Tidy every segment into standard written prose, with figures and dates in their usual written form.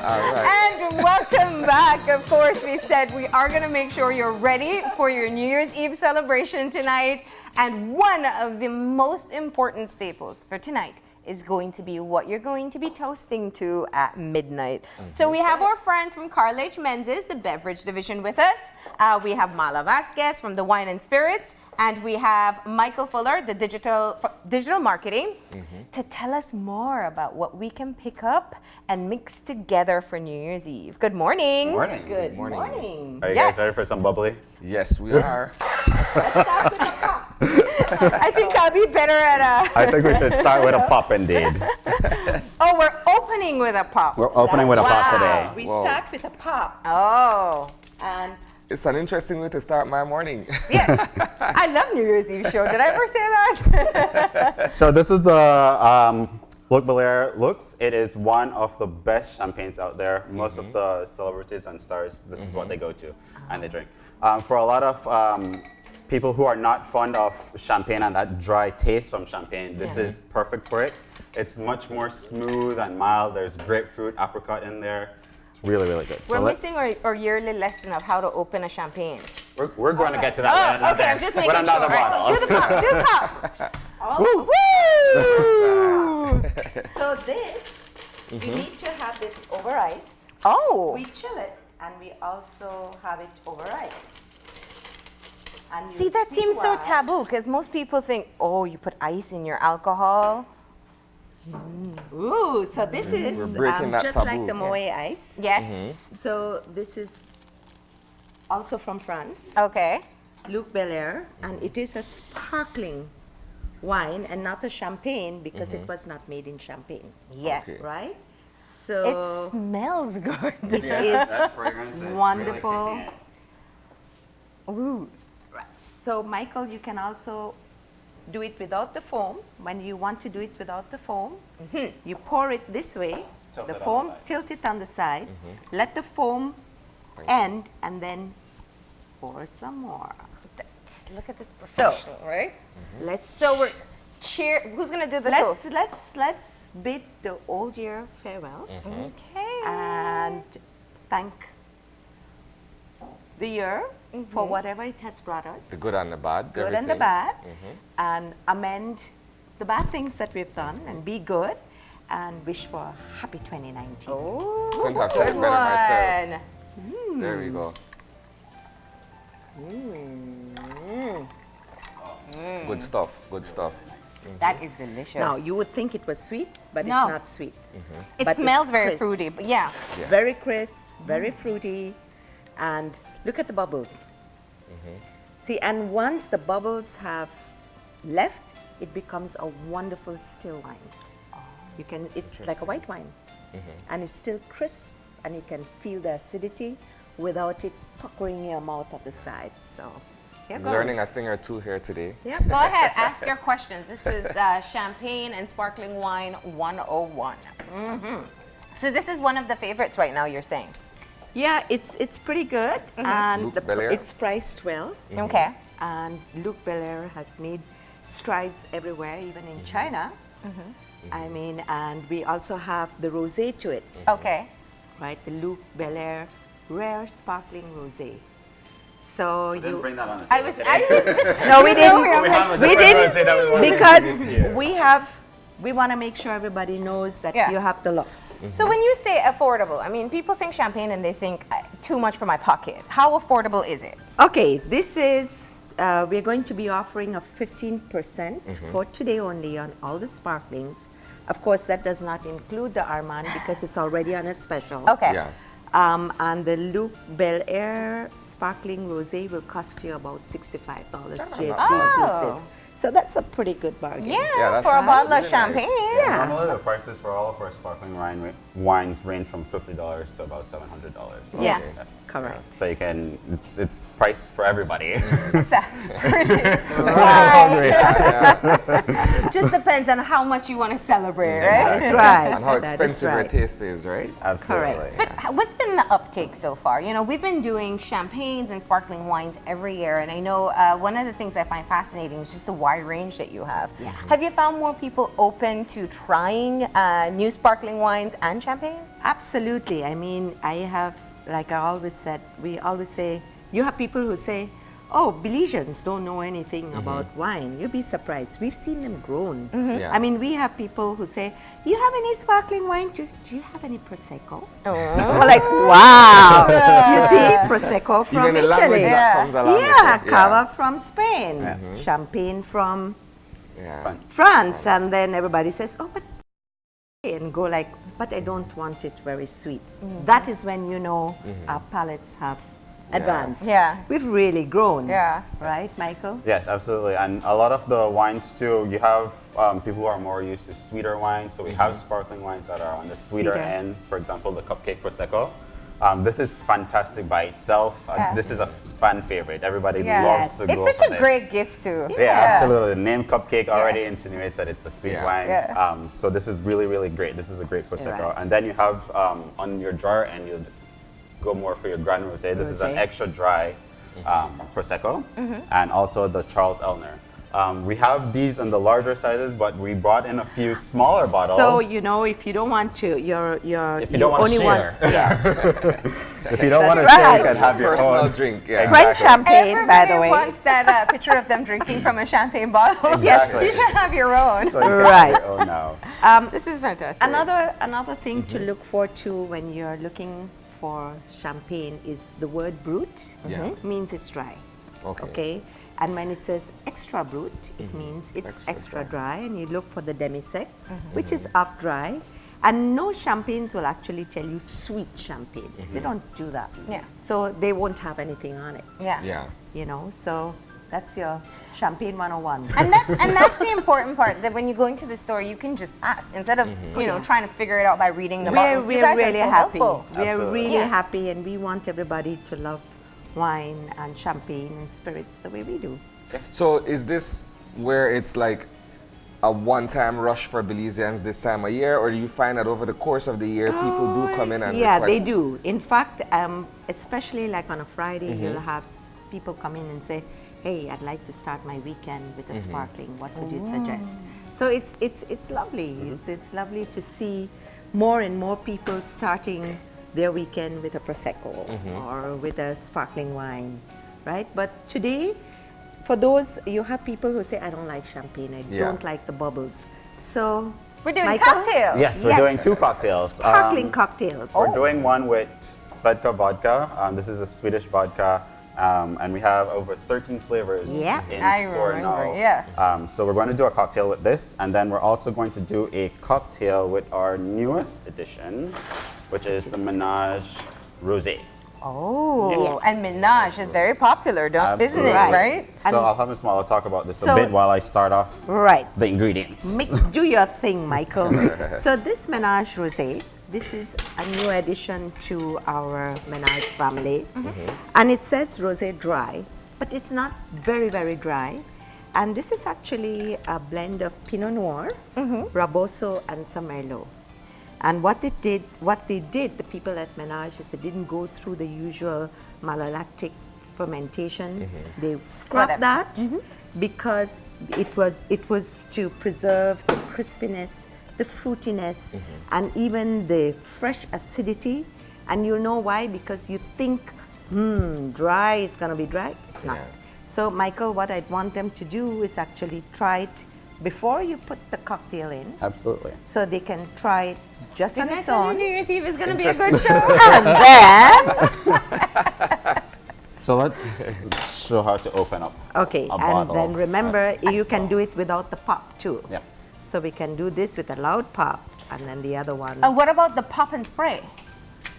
And welcome back. Of course, we said we are going to make sure you're ready for your New Year's Eve celebration tonight. And one of the most important staples for tonight is going to be what you're going to be toasting to at midnight. So we have our friends from Karl H Menzies, the Beverage Division, with us. We have Mala Vasquez from the Wine and Spirits. And we have Michael Fuller, the digital marketing, to tell us more about what we can pick up and mix together for New Year's Eve. Good morning. Morning. Good morning. Are you guys ready for some bubbly? Yes, we are. I think I'll be better at I think we should start with a pop indeed. Oh, we're opening with a pop. We're opening with a pop today. We Whoa. start with a pop, Oh. and It's an interesting way to start my morning. Yes. I love New Year's Eve show. Did I ever say that? So this is the Luc Belaire Lux. It is one of the best champagnes out there. Most of the celebrities and stars, this is what they go to and they drink. For a lot of people who are not fond of champagne and that dry taste from champagne, this is perfect for it. It's much more smooth and mild. There's grapefruit, apricot in there. It's really, really good. We're missing our yearly lesson of how to open a champagne. We're going to get to that with another, okay, I'm just making with another sure. bottle. Do the pop, do the pop. Woo! Woo! so this, we need to have this over ice. Oh. We chill it, and we also have it over ice. And See, you that seems so why. taboo because most people think, oh, you put ice in your alcohol. Ooh, so this is We're breaking that just like taboo. the Moët ice. Yes. So this is also from France, Okay. Luc Belaire, and it is a sparkling wine and not a champagne because it was not made in Champagne, Yes. Okay. right? It So smells good. it is wonderful. Ooh. So Michael, you can also do it without the foam. When you want to do it without the foam, you pour it this way, Tilt the it on foam, the side. tilt it on the side, let the foam end, and then pour some more. Look at this So- professional, right? Let's So we're who's gonna do the toast? let's bid the old year farewell Okay. and thank the year for whatever it has brought us. The good and the bad. Good and the everything. bad, and amend the bad things that we've done and be good, and wish for a happy 2019. Oh, Couldn't have good said it better myself. one. There we go. Good stuff. Good stuff. That is delicious. Now, you would think it was sweet, but No. it's not sweet. it but smells it's very crisp. fruity, but yeah. Yeah. Very crisp, very fruity, and look at the bubbles. See, and once the bubbles have left, it becomes a wonderful still wine. You can, it's like a white wine, and it's still crisp, and you can feel the acidity without it puckering your mouth at the side. So, here goes. Learning a thing or two here today. Yeah. Go ahead, ask your questions. This is Champagne and Sparkling Wine 101. So this is one of the favorites right now, you're saying? Yeah, it's pretty good, and Luc Belaire. it's priced well. Okay. And Luc Belaire has made strides everywhere, even in China. I mean, and we also have the rosé to it, Okay. right? The Luc Belaire Rare Sparkling Rosé. So you, bring that on the I table was today. just no, we didn't. We have a We different didn't rosé that we want to because do this year. we want to make sure everybody knows that Yeah. you have the Lux. So when you say affordable, I mean, people think champagne and they think too much for my pocket. How affordable is it? Okay, this is, we're going to be offering a 15% for today only on all the sparklings. Of course, that does not include the Armand because it's already on a special. Okay. Yeah. And the Luc Belaire Sparkling Rosé will cost you about $65 GST inclusive. So that's a pretty good bargain. Yeah, Yeah, that's for a nice. bottle of Really champagne. nice. Yeah. Normally the prices for all of our sparkling wines range from $50 to about $700. Yeah. That's Correct. So you can, it's priced for everybody. Just depends on how much you want to celebrate, right? That's right. And how That is expensive your right. taste is, right? Absolutely. Correct. But what's been the uptake so far? You know, we've been doing champagnes and sparkling wines every year, and I know one of the things I find fascinating is just the wide range that you have. Have you found more people open to trying new sparkling wines and champagnes? Absolutely. I mean, I have, like I always said, we always say, you have people who say, oh, Belizeans don't know anything about wine. You'll be surprised. We've seen them grown. Yeah. I mean, we have people who say, you have any sparkling wine? Do you have any Prosecco? We're like, wow. You see, Prosecco from Even the Italy. language that comes along Yeah, with it. Cava from Spain. Champagne from Yeah. France. And then everybody says, oh, but and go like, but I don't want it very sweet. That is when you know our palates have advanced. Yeah. We've really grown. Yeah. Right, Michael? Yes, absolutely. And a lot of the wines too, you have people who are more used to sweeter wines. So we have sparkling wines that are on the sweeter Sweeter. end. For example, the cupcake prosecco. This is fantastic by itself. Yeah. This is a fan favorite. Everybody Yeah. loves Yes. to go It's for such a this. great gift too. Yeah, absolutely. The name cupcake already insinuates that it's a sweet Yeah. wine. Yeah. So this is really, really great. This is a great prosecco. Right. And then you have on your jar end, you go more for your Grand Rosé. This is an Rosé. extra dry prosecco, and also the Charles Elner. We have these in the larger sizes, but we brought in a few smaller bottles. So, you know, if you don't want to, you're If you don't want to only share. Yeah. if you don't want to That's share, you right. can have your Personal own. drink. Yeah. French champagne, by the Everybody way. wants that picture of them drinking from a champagne bottle. Yes. You can have your own. So you can Right. have your own now. This is fantastic. Another thing to look for too when you're looking for champagne is the word brut. Yeah. Means it's dry. Okay. And when it says extra brut, it means it's extra dry. And you look for the demi-sec, which is half dry. And no champagnes will actually tell you sweet champagnes. They don't do that. Yeah. So they won't have anything on it. Yeah. Yeah. You know, so that's your champagne 101. And that's the important part, that when you go into the store, you can just ask instead of trying to figure it out by reading the bottles. You We're guys really are so happy. helpful. We're Absolutely. really Yeah. happy, and we want everybody to love wine and champagne and spirits the way we do. So is this where it's like a one-time rush for Belizeans this time of year, or do you find that over the course of the year people do come in and Yeah, they request? do. In fact, especially like on a Friday, you'll have people come in and say, hey, I'd like to start my weekend with a sparkling. What would you suggest? So it's lovely. It's lovely to see more and more people starting their weekend with a Prosecco or with a sparkling wine, right? But today, for those, you have people who say, I don't like champagne, I Yeah. don't like the bubbles. So, We're doing Michael? cocktails. Yes, we're Yes. doing two cocktails. Sparkling cocktails. We're doing one with Svedka vodka. This is a Swedish vodka, and we have over 13 flavors Yeah. in I store remember, now. yeah. So we're going to do a cocktail with this, and then we're also going to do a cocktail with our newest edition, which is the Menage Rosé. Oh, Yes. and Menage is very popular, isn't it? Absolutely. Right? So I'll have Miss Mala talk about this a So- bit while I start off Right. the ingredients. Do your thing, Michael. So this Menage Rosé, this is a new addition to our Menage family. And it says Rosé dry, but it's not very, very dry. And this is actually a blend of Pinot Noir, Raboso, and Merlot. And what they did, the people at Menage, is they didn't go through the usual malolactic fermentation. They scrapped Whatever. that because it was to preserve the crispiness, the fruitiness, and even the fresh acidity. And you know why? Because you think, dry is going to be dry. It's not. Yeah. So, Michael, what I'd want them to do is actually try it before you put the cocktail in, Absolutely. so they can try it just on Didn't I its tell you own. New Year's Eve is going to be a Interesting. good show? And then, So let's show how to open up okay, a and bottle. then remember, you can do it without the pop too. Yeah. So we can do this with a loud pop, and then the other one. What about the pop and spray?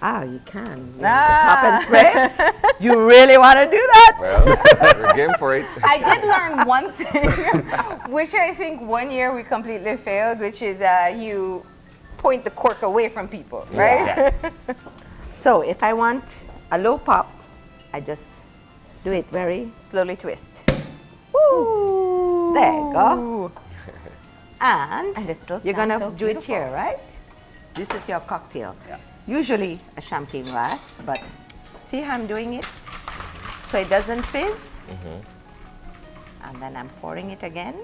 You can. Ah. Pop and spray. You really want to do that? Well, we're game for it. I did learn one thing, which I think one year we completely failed, which is you point the cork away from people, right? Yes. So if I want a low pop, I just do it very. Slowly twist. Woo! There you go. And And it still you're sounds gonna so do it beautiful. here, right? This is your cocktail. Yeah. Usually a champagne glass, but see how I'm doing it? So it doesn't fizz. And then I'm pouring it again.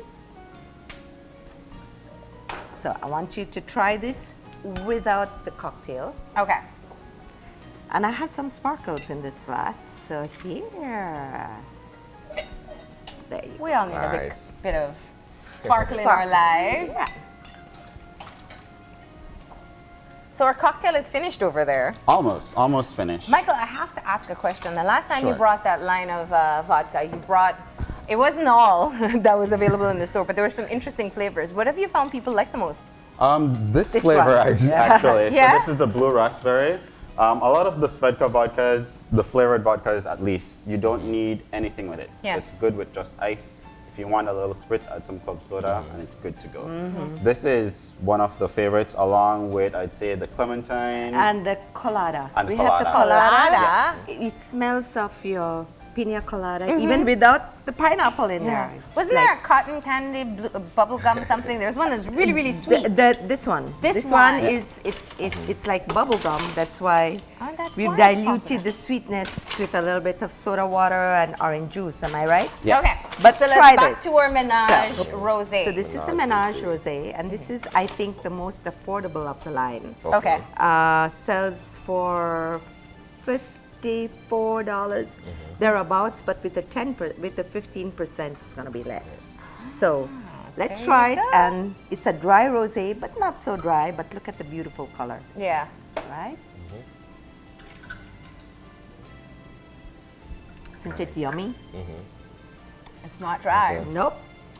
So I want you to try this without the cocktail. Okay. And I have some sparkles in this glass. So here. There you go. We all need Nice. a bit of sparkle in our lives. Yeah. So our cocktail is finished over there. Almost finished. Michael, I have to ask a question. The last time you Sure. brought that line of vodka, you brought, it wasn't all that was available in the store, but there were some interesting flavors. What have you found people like the most? This This flavor one. actually. Yeah? So this is the blue raspberry. A lot of the Svedka vodkas, the flavored vodkas at least, you don't need anything with it. Yeah. It's good with just ice. If you want a little spritz, add some club soda, and it's good to go. This is one of the favorites, along with, I'd say, the clementine. And the colada. And the we have the colada. colada. Colada. It smells of your pina colada, even without the pineapple in there. It's Wasn't like there a cotton candy, bubble gum, something? There's one that's really, really sweet. this one. This one one. is it's like bubble gum. That's why Oh, that's we've why it's diluted popular. the sweetness with a little bit of soda water and orange juice. Am I right? Yes. Okay, But so let's try back this. to our menage So- rosé. So this is the Menage Rosé, and this is, I think, the most affordable of the line. Okay. Sells for $54 thereabouts, but with the 15%, it's going to be less. So let's there try you it, go. and it's a dry rosé, but not so dry. But look at the beautiful color, Yeah. right? Isn't it yummy? It's not dry. Nope.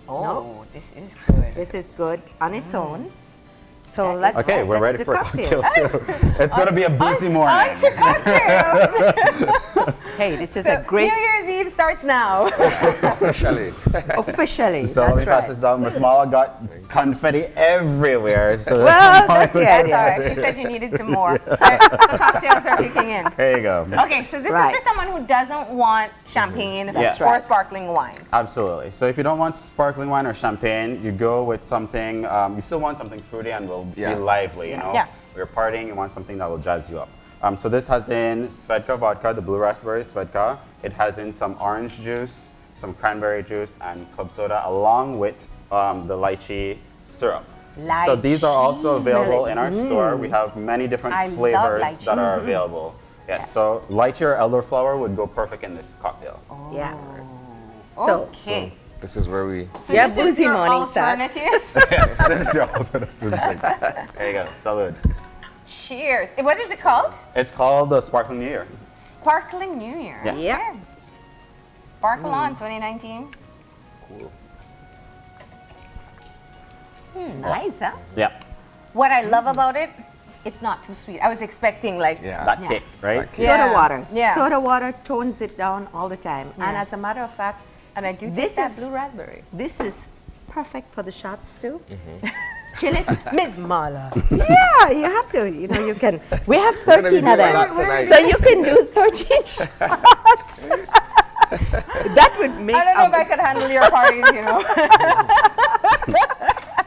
Oh, Nope. this is good. This is good on its own. So let's Okay, we're let's ready do for cocktails too. It's going to be a boozy morning. On to cocktails. Hey, this is a great New Year's Eve starts now. Officially. officially. So let me that's pass right. this down. Miss Mala got confetti everywhere. So Well, that's the That's idea. all right. She said you needed some more. The cocktails are kicking in. There you go. Okay, so this Right. is for someone who doesn't want champagne That's or right. sparkling wine. Absolutely. So if you don't want sparkling wine or champagne, you go with something, you still want something fruity and will Yeah. be lively, you know? Yeah. You're partying, you want something that will jazz you up. So this has in Svedka vodka, the blue raspberry Svedka. It has in some orange juice, some cranberry juice, and club soda, along with the lychee syrup. So these are also available in our store. We have many different I love flavors lychee. that are available. Yes, so lychee or elderflower would go perfect in this cocktail. Yeah. So, Okay. This is where we. So Yeah, this is boozy your morning starts. alternative. This is your alternative drink. There you go, salud. Cheers. What is it called? It's called the Sparkling New Year. Sparkling New Year. Yes. yeah. Sparkle on 2019. Cool. Nice, huh? Yeah, What I love about it, it's not too sweet. I was expecting like Yeah. that kick, right? That kick. Yeah. Soda water. Yeah. Soda water tones it down all the time. And Yeah. as a matter of fact, and I do This taste that is- blue raspberry. this is perfect for the shots too. Chill it. Miss Mala. Yeah, you have to. You know, you can. We have We're gonna be 13 of doing them. that tonight. So you can do 13 shots. That would make I don't know if I could handle your parties, you know.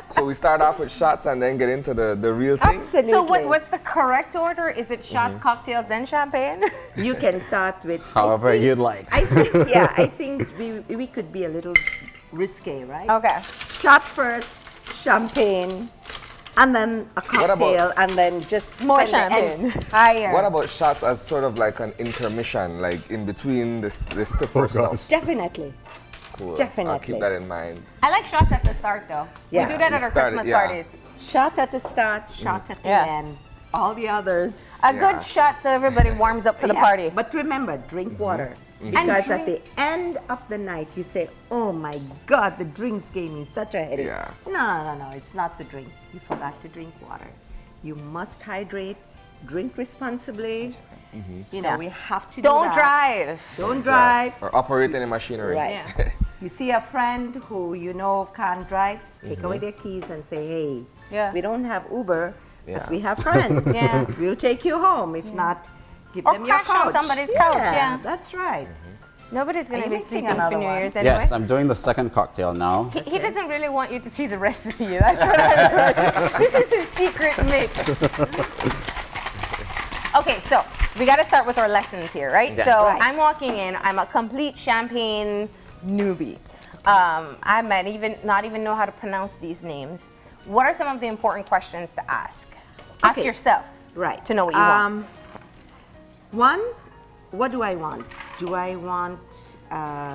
So we start off with shots and then get into the real thing. Absolutely. So what's the correct order? Is it shots, cocktails, then champagne? You can start with. However I think- you'd like. I think, yeah, I think we could be a little risque, right? Okay. Shot first, champagne, and then a about- cocktail, and then just More spend the champagne. entire. What about shots as sort of like an intermission, like in between the stiffer stuff? Definitely. Cool. I'll Definitely. keep that in mind. I like shots at the start though. Yeah. We do that We at our started- Christmas yeah. parties. Shot at the start, shot at the Yeah. end. All the others. A Yeah. good shot so everybody warms up for the Yeah, party. But remember, drink water. And Because at the drink- end of the night, you say, oh my God, the drinks gave me such a headache. Yeah. No, it's not the drink. You forgot to drink water. You must hydrate, drink responsibly. You know, Yeah. we have to Don't do that. drive. Don't drive. Or operate any machinery. Right. Yeah. You see a friend who you know can't drive, take away their keys and say, hey, Yeah. we don't have Uber, Yeah. but we have friends. Yeah. We'll take you home. If not, give Or them your crash on couch. somebody's couch, yeah. That's right. Nobody's going Are to you be mixing sleeping for another New one? Year's anyway. Yes, I'm doing the second cocktail now. He doesn't really want you to see the recipe. That's what I heard. This is his secret mix. Okay, so we got to start with our lessons here, right? Yes. So Right. I'm walking in. I'm a complete champagne newbie. I might even not even know how to pronounce these names. What are some of the important questions to ask? Ask Okay. yourself. Right. To know what you want. One, what do I want? Do I want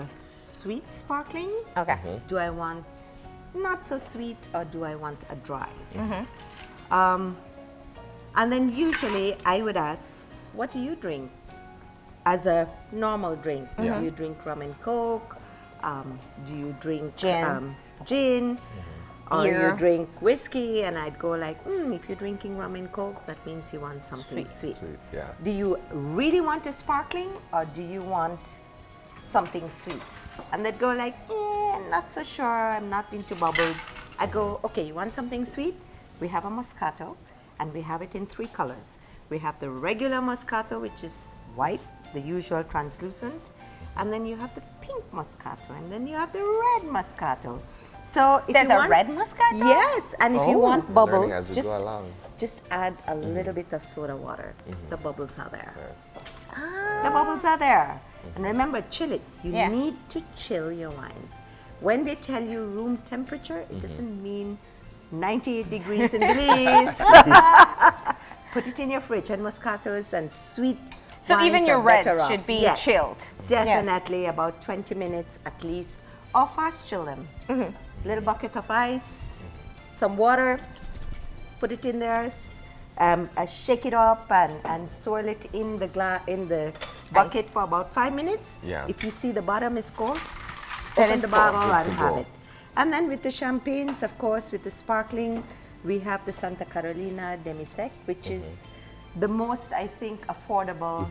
sweet sparkling? Okay. Do I want not so sweet, or do I want a dry? And then usually I would ask, what do you drink as a normal drink? Do you drink rum and coke? Do you drink Gin. gin? Or Beer. you drink whiskey? And I'd go like, if you're drinking rum and coke, that means you want something sweet. Sweet, yeah. Do you really want a sparkling, or do you want something sweet? And they'd go like, not so sure, I'm not into bubbles. I'd go, okay, you want something sweet? We have a Moscato, and we have it in 3 colors. We have the regular Moscato, which is white, the usual translucent, and then you have the pink Moscato, and then you have the red Moscato. So if There's you a want, red Moscato? yes, and if you want Learning bubbles, as we just go along. just add a little bit of soda water. The bubbles are there. The bubbles are there. And remember, chill it. You Yeah. need to chill your wines. When they tell you room temperature, it doesn't mean 98 degrees in Belize. Put it in your fridge. And Moscatos and sweet So wines even your are reds better off. should be Yes, chilled. Definitely about 20 minutes at least. Or fast chill them. Little bucket of ice, some water, put it in there, shake it up and swirl it in the bucket for about 5 minutes. Yeah. If you see the bottom is cold, Then open it's the bottle cold. and Good to have go. it. And then with the champagnes, of course, with the sparkling, we have the Santa Carolina Demisec, which is the most, I think, affordable,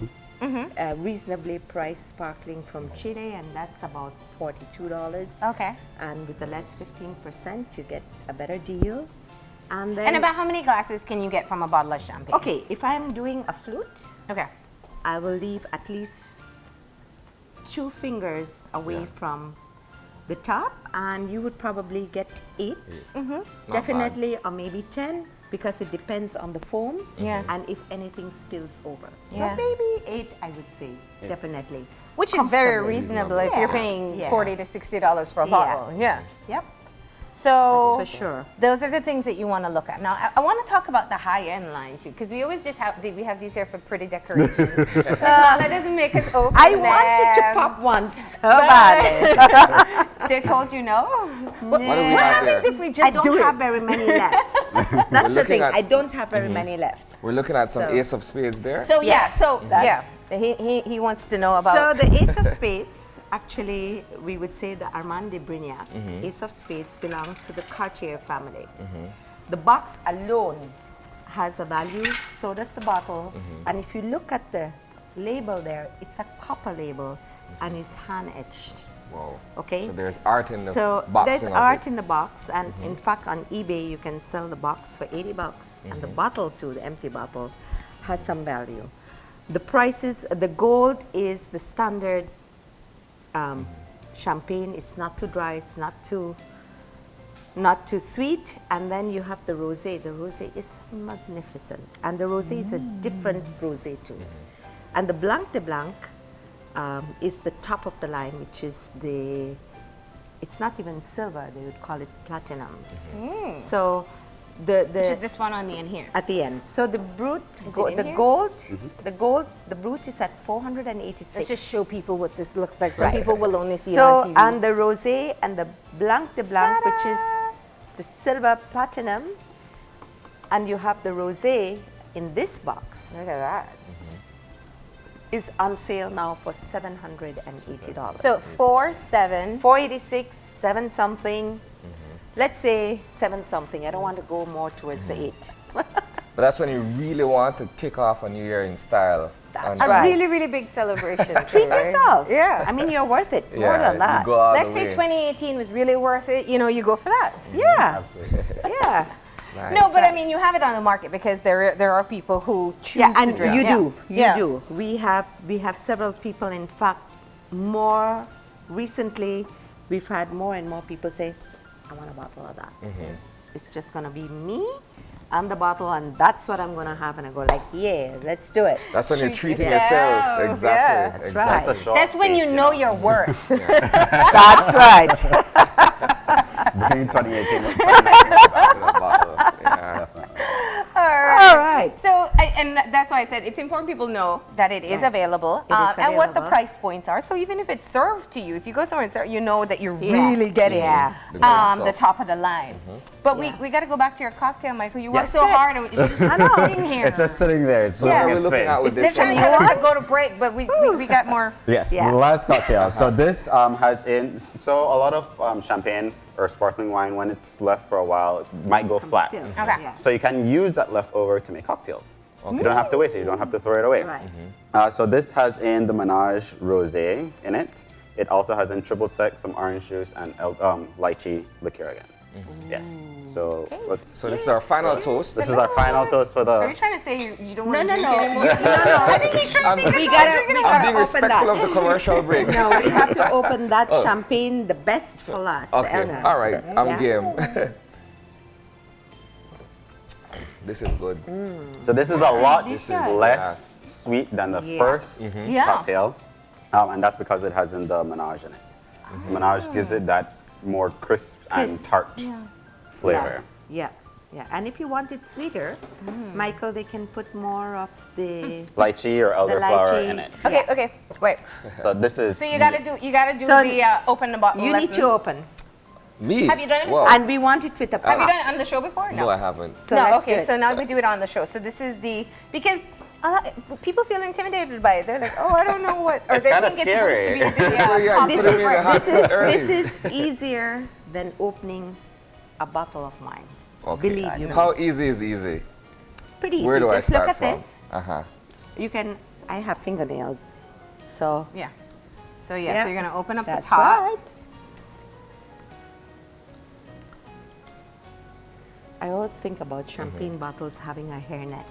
reasonably priced sparkling from Chile, and that's about $42. Okay. And with the less 15%, you get a better deal. And then, And about how many glasses can you get from a bottle of champagne? okay, if I'm doing a flute, Okay. I will leave at least 2 fingers away Yeah. from the top, and you would probably get 8. Not Definitely, or maybe 10, because it depends on the foam Yeah. and if anything spills over. So Yeah. maybe 8, I would say, definitely. Which is very Comfortably. reasonable if you're Yeah. paying Yeah. $40 to $60 for a Yeah. bottle. Yeah. Yep, So that's for sure. those are the things that you want to look at. Now, I want to talk about the high-end line too, because we always just we have these here for pretty decoration. That doesn't make us open I wanted to them. pop one so badly. They told you no. What, What do we what have happens there? if we just I don't do have it? very many left. That's the looking thing. at- I don't have very many left. We're looking at some So- ace of spades there. So yeah, Yes, so that's- he wants to know about. So the Ace of Spades, actually, we would say the Armand de Brignac Ace of Spades belongs to the Cartier family. The box alone has a value, so does the bottle. And if you look at the label there, it's a copper label, and it's hand etched. Whoa. Okay. So there's art in the So boxing there's of art it. in the box, and in fact on eBay you can sell the box for $80, and the bottle too, the empty bottle, has some value. The prices, the gold is the standard champagne. It's not too dry. It's not too sweet. And then you have the rosé. The rosé is magnificent, and the rosé is a different rosé too. And the Blanc de Blanc is the top of the line, which is it's not even silver, they would call it platinum. So which is this one on the end here. at the end. So the brut, it in the here? gold, the brut is at 486. Let's just show people what this looks like. Some Right. people will only see it So, on TV. and the rosé and the Blanc de Blanc, which is the silver platinum, and you have the rosé in this box, Look at that. is on sale now for $780. So 4, 7. 486, 7 something. Let's say 7 something. I don't want to go more towards the 8. But that's when you really want to kick off a new year in style. That's And- A right. really, really big celebration. Treat right? yourself. Yeah. I mean, you're worth it. Yeah, More than you that. go all Let's the say way. 2018 was really worth it. You know, you go for that. Yeah. Absolutely. Yeah. Nice. No, but I mean, you have it on the market because there are people who choose Yeah, to and drink. you Yeah. do. You Yeah. do. We have several people. In fact, more recently, we've had more and more people say, "I want a bottle of that." It's just gonna be me and the bottle, and that's what I'm gonna have. And I go like, "Yeah, let's do it." That's when you're Treat treating yourself, yourself. yeah. Exactly. That's exactly. right. That's a short That's when you case, know your worth. That's right. Bringing 2018 up. In a bottle. Yeah. All right. right. So, and that's why I said it's important people know that it is Yes, available, it is and what the available. price points are. So even if it's served to you, if you go somewhere and serve, you know that you're Yeah. really getting Yeah. The good the stuff. top of the line. But Yeah. we got to go back to your cocktail, Michael. You worked Yes. so hard, and it's just sitting here. It's just sitting there. It's So Yeah. what are we its looking face. at with They're this trying one? to tell us to go to break, but we got more. Yes, Yeah. the last cocktail. So this has in so a lot of champagne or sparkling wine when it's left for a while it might go flat. Still. Okay. Yeah. So you can use that leftover to make cocktails. You don't have to waste it. You don't have to throw it away. Right. So this has in the Menage Rosé in it. It also has in triple sec, some orange juice, and lychee liqueur again. Yes. So let's. So this is our final toast. This is our final toast for Are you the. trying to say you don't No, want no, to no. drink anymore? No, I think he's trying to say We this gotta- whole drink we it I'm up. being open respectful that. of the commercial break. No, we have to open that champagne, the best for last. Okay, Eleanor. all right, I'm Yeah. game. This is good. So this is a lot Delicious. less sweet than the Yeah. first Yeah. cocktail, and that's because it has in the Menage in it. The Menage gives it that more crisp and Crisp. tart flavor. Yeah, yeah. And if you want it sweeter, Michael, they can put more of the. Lychee or elderflower lychee. in it. Okay, okay, wait. So this is. So you gotta do So the open the bottle. You need lesson. to open. Me? Have you done it Wow. before? And we want it with a Have you pop. done it on the show before? No, I haven't. So no, let's okay, do it. so now we do it on the show. So this is because people feel intimidated by it. They're like, oh, I don't know what. Or It's they kinda think scary. it's supposed to be the Yeah, pop you This put is, it in the hot this, is, sun early. this is easier than opening a bottle of wine. Okay. Believe you me. How easy is easy? Pretty easy. Where do I Just look start at from? this. Uh-huh. You can. I have fingernails, so Yeah. So yeah, so you're gonna open up that's the top. right. I always think about champagne bottles having a hairnet.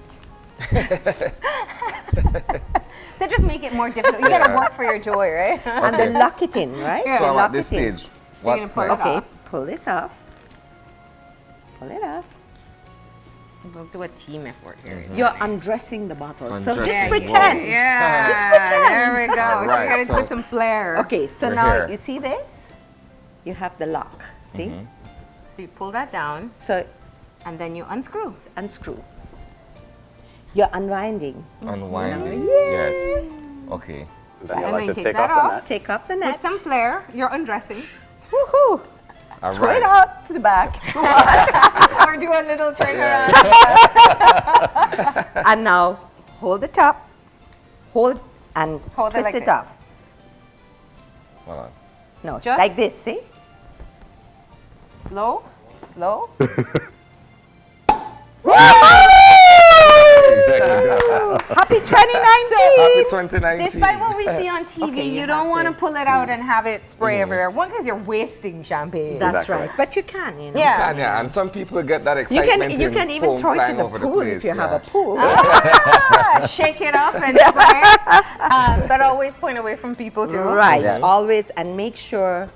They just make it more difficult. You gotta work for your joy, right? And then lock it in, right? Yeah. So You I'm lock at this it in. stage. So you're What's gonna pour next? it Okay, off. pull this off. Pull it off. We'll do a team effort here. You're undressing the bottle. So just Undressing, pretend. Yeah. Just pretend. There we go. So Alright, you gotta so- put some flair. Okay, so We're now here. you see this? You have the lock. See? So you pull that down So and then you unscrew. unscrew. You're unwinding. Unwinding. Yes. Okay. And then you And like then to take take that off the off. net. Take off the With net. some flair, you're undressing. Woohoo! All Throw it right. out to the back. Or do a little turn around. And now hold the top. Hold and Hold it twist like it this. off. Hold on. No, Just- like this, see? Slow, slow. Happy 2019! Happy 2019. Despite what we see on TV, Okay, you you don't have want to to- pull it out and have it spray everywhere. One, because you're wasting champagne. That's Exactly. right. But you can, you know. Yeah. And, yeah, and some people get that You excitement can in even foam throw it to flying the over pool the place. if you have yeah. a pool. Shake it up and spray. But always point away from people too. Right. Yes. Always, and make sure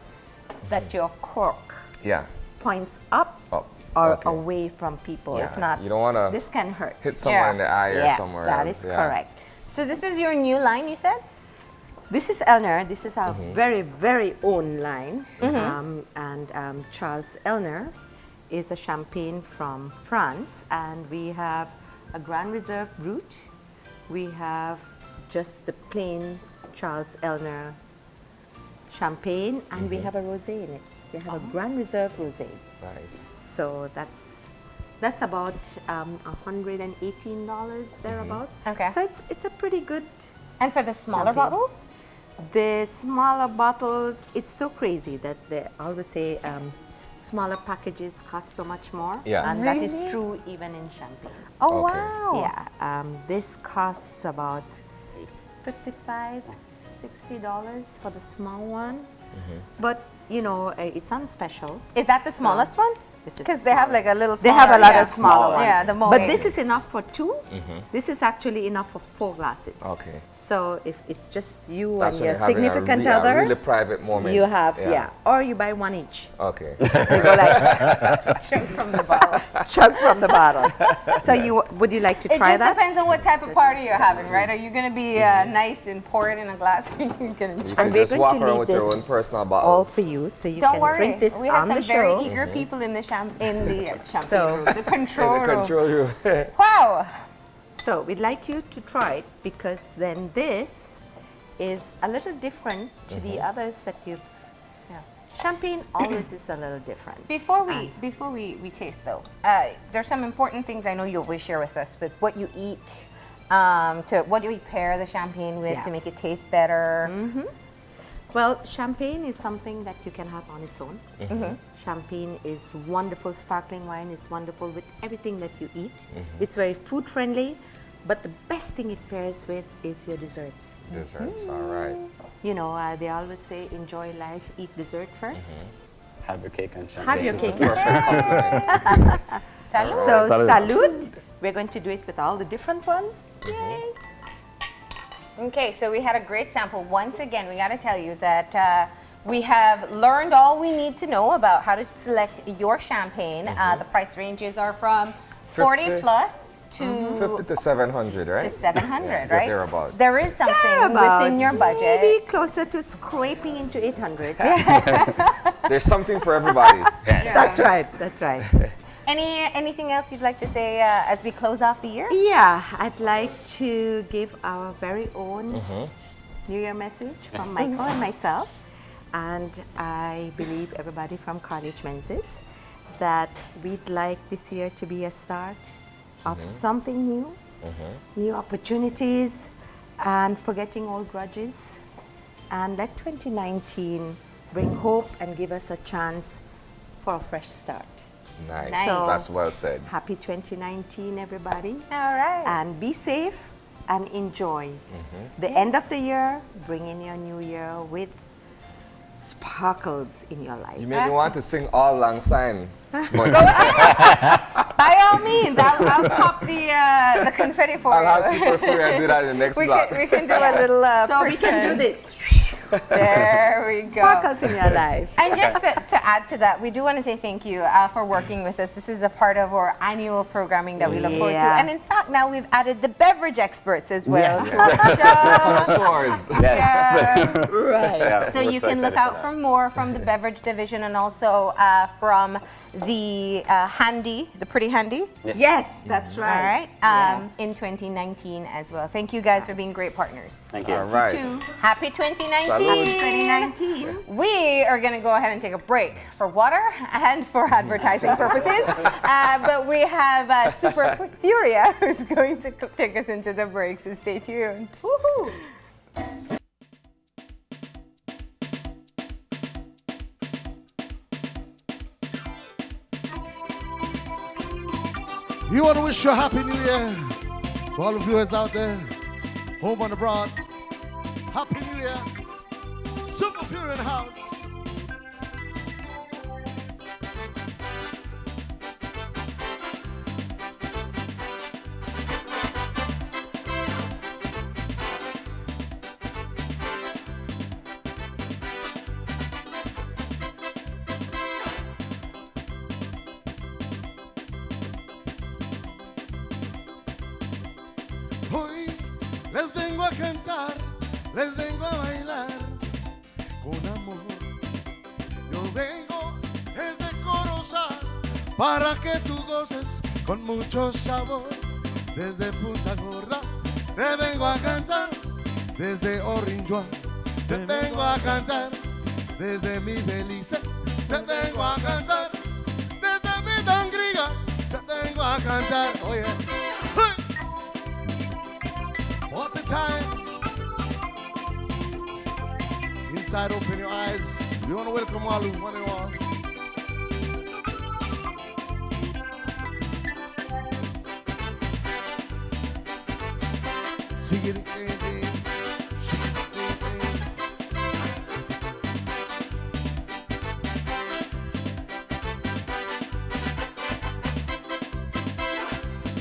that your cork Yeah. points up Up. or Okay. away from people. Yeah, If not, you don't wanna this can hurt. Hit someone Yeah. in the eye or Yeah, somewhere. that else. is Yeah. correct. So this is your new line, you said? This is Elner. This is our very, very own line. And Charles Elner is a champagne from France. And we have a Grand Reserve Brut. We have just the plain Charles Elner champagne. And we have a rosé in it. We have a Grand Reserve rosé. Nice. So that's about $118 thereabouts. Okay. So it's a pretty good. And for the smaller Champagne. bottles? The smaller bottles, it's so crazy that they always say smaller packages cost so much more. Yeah. And that is Really? true even in champagne. Oh, Okay. wow. Yeah. This costs about $55, $60 for the small one. But, you know, it's on special. Is that the smallest one? This is Because they have like a little They have a smaller, lot yeah. of smaller ones. Yeah, the But Moet. this is enough for two. This is actually enough for 4 glasses. Okay. So if it's just you That's and when your you're having significant a other, really private moment. you have, yeah. Or you buy one each. Okay. You go like, Chug from the bottle. chug from the bottle. So would you like to It try just that? depends on what type of party you're having, right? Are you going to be nice and pour it in a glass? Or you're going to You chug? can we're just going walk to around leave with your this own personal all bottle. for you, so you Don't can worry. drink this We have on some the very show. eager people in the champagne So- room, the control In the room. control room. Wow. So we'd like you to try it because then this is a little different to the others that you've. Champagne always is a little different. Before we taste though, there's some important things I know you always share with us with what you eat, to what do you pair the champagne with to make it taste better. Well, champagne is something that you can have on its own. Champagne is wonderful. Sparkling wine is wonderful with everything that you eat. It's very food friendly, but the best thing it pairs with is your desserts. Desserts, all right. You know, they always say, enjoy life, eat dessert first. Have your cake and champagne. Have your This is a cake. perfect compliment. Salud. So, Salud. salud. We're going to do it with all the different ones. Yay! Okay, so we had a great sample. Once again, we got to tell you that we have learned all we need to know about how to select your champagne. The price ranges are from 40 50. plus to 50 to 700, right? to 700, Yeah, right? thereabout. There is something Thereabouts, within your budget. Maybe closer to scraping into 800. There's something for everybody. That's right, that's right. Anything else you'd like to say as we close off the year? Yeah, I'd like to give our very own New Year message from Michael and myself, and I believe everybody from Karl H Menzies, that we'd like this year to be a start of something new, new opportunities, and forgetting old grudges, and let 2019 bring hope and give us a chance for a fresh start. Nice. Nice. That's well said. Happy 2019, everybody. All right. And be safe and enjoy the end of the year. Bring in your new year with sparkles in your life. You made me want to sing all lang syne. But By all means, I'll pop the confetti for I'll you. have Super Fury and do that in the next we block. can do a little So we can do pretend. this. There we go. Sparkles in your life. And just to add to that, we do want to say thank you for working with us. This is a part of our annual programming that we look forward to. Yeah. And in fact, now we've added the beverage experts as well. Yes. Connoisseurs. Yes. Right. Yeah, So we're you can look excited out that. for more from the Beverage Division and also from the the pretty handy. Yes, that's All right. right, in 2019 as well. Thank you guys for being great partners. Thank you. All right. Happy 2019. Salud. 2019. We are going to go ahead and take a break for water and for advertising purposes. But we have Super Furia who's going to take us into the break, so stay tuned. Woohoo. We want to wish you a happy new year to all the viewers out there, home and abroad. Happy New Year. Super Fury in the house. Hoy les vengo a cantar, les vengo a bailar con amor. Yo vengo desde Corozal para que tú goces con mucho sabor. Desde Punta Gorda te vengo a cantar, desde Orinjuá te vengo a cantar, desde mi Belize te vengo a cantar, desde mi Tangriga te vengo a cantar. Oye. What the time? Inside, open your eyes. We want to welcome all who one and all. Sing it again. Sing it again.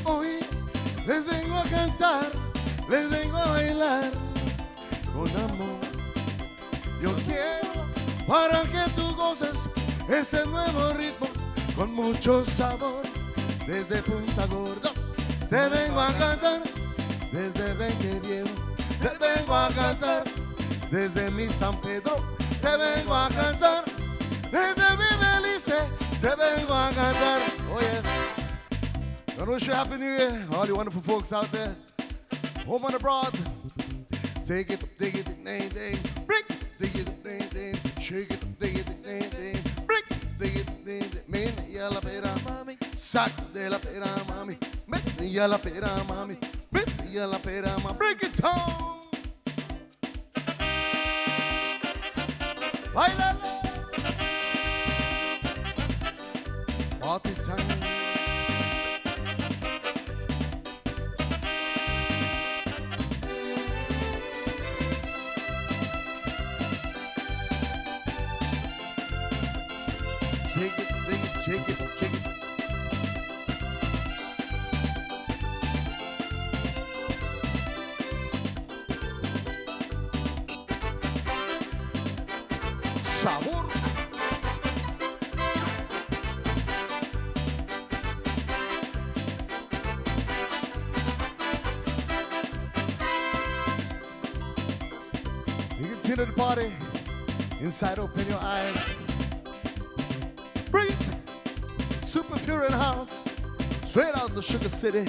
Hoy les vengo a cantar, les vengo a bailar con amor. Yo quiero para que tú goces ese nuevo ritmo con mucho sabor. Desde Punta Gorda te vengo a cantar, desde Benque Viejo te vengo a cantar, desde mi San Pedro te vengo a cantar, desde mi Belice te vengo a cantar. Oh yes. I wish you a happy new year, all you wonderful folks out there, home and abroad. Take it, dig it, ding, ding, break, dig it, ding, ding, shake it, dig it, ding, ding, break, dig it, ding, ding, men, ya la pera, mami, sac de la pera, mami, men, ya la pera, mami, men, ya la pera, mami, break it down. Baila, party time. Shake it, shake it, shake it. Sabor. You continue the party. Inside, open your eyes. Breathe. Super Pure in house. Straight out the Sugar City.